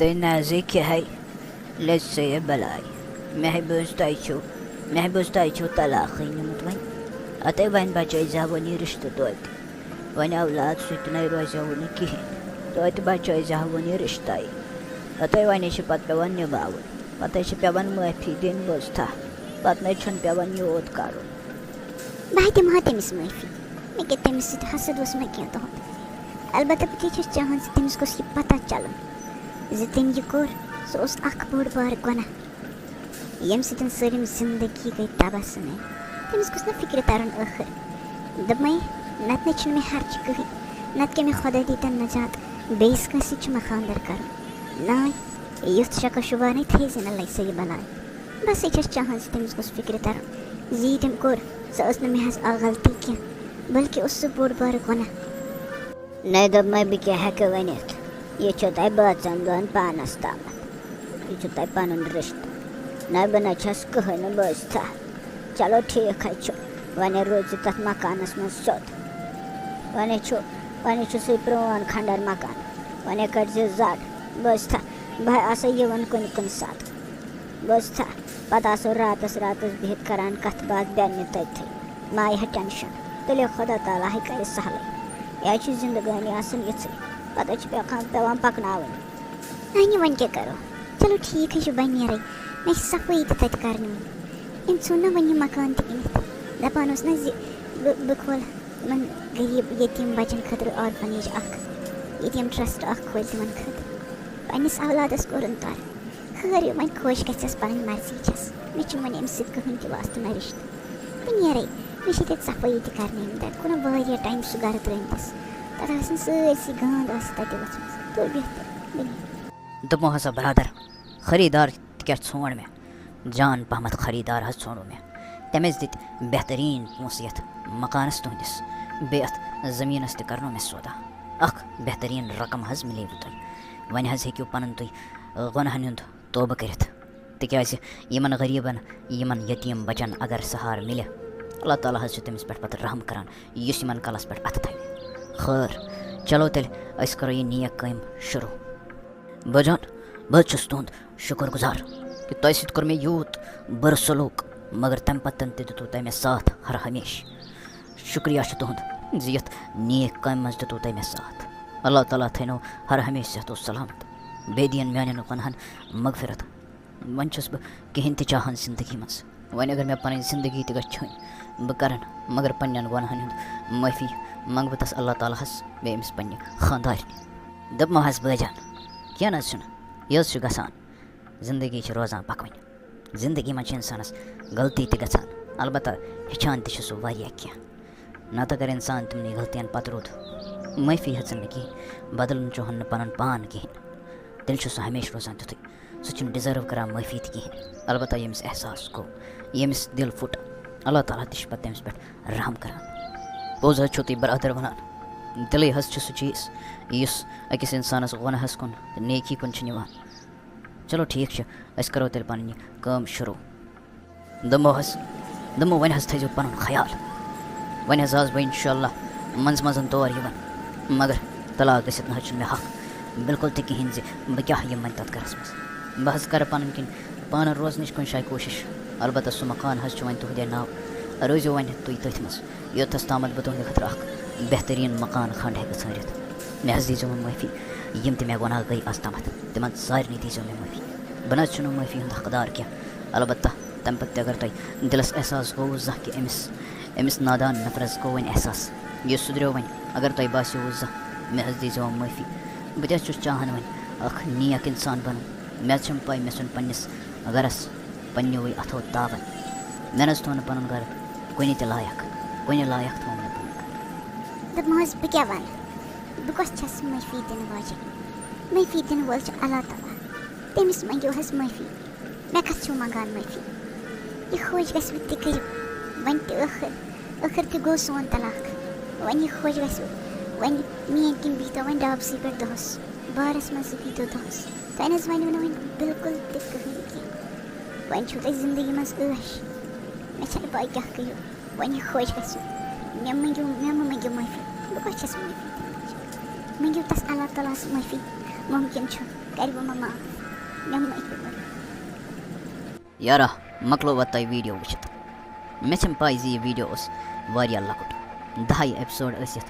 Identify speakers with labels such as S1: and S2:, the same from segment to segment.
S1: तुम नाजुक है लज्जे बलाई महबूज तु तलाक निमुत वन अतः वन बचो ये रिश्त तोत वन औलाद सुन रोजो कहें तोत बचो ये रिश्त अतः वन पे पेवान निभाव पे पेवान माफी दिन बोझा पे पेवान योत कर
S2: बह दिमा तमिस माफी मे क्या तमिस हसद मे क्या तुद अलबत्ता बह चाहान तमिस गोस यह पता चलन ज तम यह कोर सह बोड़ बार गुनाह यम सतन सारिम जिंदगी गई तबाह समें तमिस गोस ना फिक्र तरन आखिर दप नत मे हर्च कहीं नत क्या मे खुदा दीतन नजात बेस कंस मे खानदर कर नाय युथ शक शुबा नहीं थे अल्लाह से यह बलाय बस यह चाहान तमिस गोस फिक्र तरन जी तम कोर सह मे आ गलती क्या बल्कि उस बोड़ बार गुनाह
S1: न दप मैं बह क्या हेक वनित यह तह बाचन दोन पानस तामत यह तह पन रिश्त न बह न कहें बोझा चलो ठीक है वन रोज तथ मकानस मज सोत वन सह प्रोन खंडर मकान वन कट जड़ बोझा बह आसो यवन कुन कुन सात बोझा पत आसो रातस बिहित करान कथ बात बेन तथी माय है टेंशन तेल खुदा ताला कर सहल यह जिंदगानी आसन ये पे पेवान पकन
S2: वन क्या करो चलो ठीक है बह नीर मे सफाई तत कर इन सन ना वन मकान तनित दपान ना बह खोल इन गरीब यतीम बचन खतर ऑर्फनेज यतीम ट्रस्ट खोल तिमन खतर पन्निस औलादस कोरन तार खैर वन खुश गस पन मर्जी छस मे वन अम कहें तह वास्त न रिश्त बह नीर मे तत सफाई कर तत गो ना टाइम सह गर त्रिस तथा सारी गांद तत वो बेहतर
S1: दपो हसा बरादर खरीदार क्या छोड़ मे जान पहमत खरीदार छोड़ो मे तमें दित बेहतरीन पोस ये मकानस तुहदिस बे जमीनस तनो मे सौदा अख बेहतरीन रकम मिले तुम वन हेक्यू पन तुम गुनाहन हुंद तोबह कर तिक्याज यमन गरीबन यमन यतीम बचन अगर सहार मिले अल्लाह ताला तमिस पे पत रहम करान इस यमन कलस पे अत थवे खैर चलो तेल करो यह नेक कम शुरू बजान बह तुंद शुक्र गुजार कि तह सत कोर मे यूत बुर सलूक मगर तम पतन दितु तह मे साथ हर हमेश शुक्रिया तुंद जी ये नेक कम मज दितु तह मे साथ अल्लाह ताला थो हर हमेश सेहत सलामत बे दिन मान गुनाहन मगफिरत वन बह कहें चाहान जिंदगी मज वन अगर मे पन जिंदगी तन बह कर मगर पन्न गुनाहन हूँ माफ़ी मंग बह तस अल्लाह ताला बे अमिस पन्ने खानदार दपमो बजान क्या यह गसान जिंदगी रोजान पकवन जिंदगी मज इंसानस गलती तन अलबत्ता हेचान तह क्या नत अगर इंसान तमन गलतियन पत रूद माफ़ी हेचन मे कहें बदलन चोहन पन पान कहें तेल सह हमेशा रोजान तुथ सह डिजर्व कर माफ़ी कहें अलबत्ता यमिस एहसास गो यमिस दिल फुट अल्लाह ताला तह पे तमिस पे रहम कर पोज तुम बरादर वन दिल सह चीज़ इस अकिस इंसानस गुनाहस कुन नेकी कुन चलो ठीक करो तेल पन काम शुरू दमो वन थो पन ख्याल वन बह इंशाल्लाह मंज मजन तौर मगर तलाक गसित न मे हक बिल्कुल तह कहें बह क्या यम वन तथ गरस मज बह कर पन किन पान रोजन कुन शाय कोशिश अलबत्ता सह मकान वन तुहदे नाव रोजो वन तुम तथ मज योतस तामत बह तुंद खतर बेहतरीन मकान खंड हे षारित मे दीजो माफ़ी यम ते मे गुनाह गई आज तमत तिमन सारे दीजो मे माफ़ी बह न माफ़ी हूँ हकदार क्या अलबत्ता तम पे अगर तुम दिलस एहसास गो जह कि अमिस नादान नफरस गो वन एहसास यह सुधरो वन अगर तुम बासो जह मे दीजो माफ़ी बह चाहान वन नेक इंसान बन मे पै मे सुन पन्निस गरस पन्नो अथो तावन मे थो पन गर कुन लायक थो मे पन
S2: गर दपमस बह क्या वन बह कस माफ़ी दिन वाजन माफ़ी दिन वोल अल्लाह ताला तमिस मंगो माफ़ी मे कस मंगान माफ़ी यह खुश गस बह तह वन आखिर तह गो सोन तलाक वन यह खुश गस वन मीन किन बीतो वन डाबसी पे दोस बारस मज बीतो दोस तन वन वन बिल्कुल तह कहें कह वन तुम जिंदगी मज मे पै क्या करो वन यह खुश गो मे मंगो माफ़ी बह कस माफ़ी मंगो तस अल्लाह ताला माफ़ी मुमकिन कर वो ममा मम्मा
S1: यारा मकलो वत तय वीडियो वुचित मे छम पाई जी वीडियो उस वारिया लकुट 10 एपिसोड असित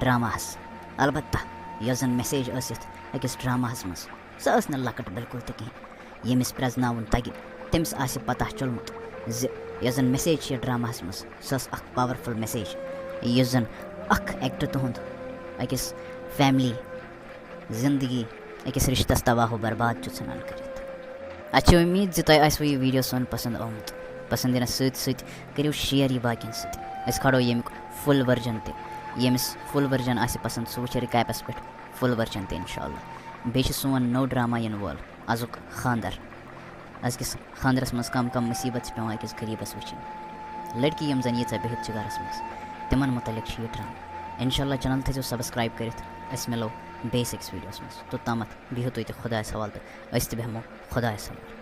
S1: ड्रामास अलबत्ता यजन मैसेज असित अकिस ड्रामास मस सस न लकट बिल्कुल त कहीं यमिस प्रजनावन तगि तमिस आसि पता चलमुत ज यजन मैसेज छ ड्रामास मस सस अख पावरफुल मैसेज यजन अख एक्ट तुहंद अकिस फैमिली जिंदगी अकिस रिश्तस तबाह बर्बाद छु सनान करित अच्छी उम्मीद ज तय आसो ये वीडियो सोन पसंद आमुत पसंद दिन सत करियो शेयर ये बाकिन सत अस खड़ो यमिक फुल वर्जन ते यमिस फुल वर्जन आसि पसंद सो वुच रिकैपस पे फुल वर्जन ते इंशाल्लाह बेश सोन नो ड्रामा यन वोल अजुक खानदर अजकिस खानदरस मस कम कम मुसीबत पेवान अकिस गरीबस वुचिन लड़की यम जन यीचा बिहित छ घरस मस तिमन मुतलिक छ ये ड्रामा इंशाल्लाह चैनल थो सब्सक्राइब करित अस मिलो बेसिक्स वीडियोस मस तो तामत बिहित खुदा सवाल तो अस त बेहमो खुदा सवाल।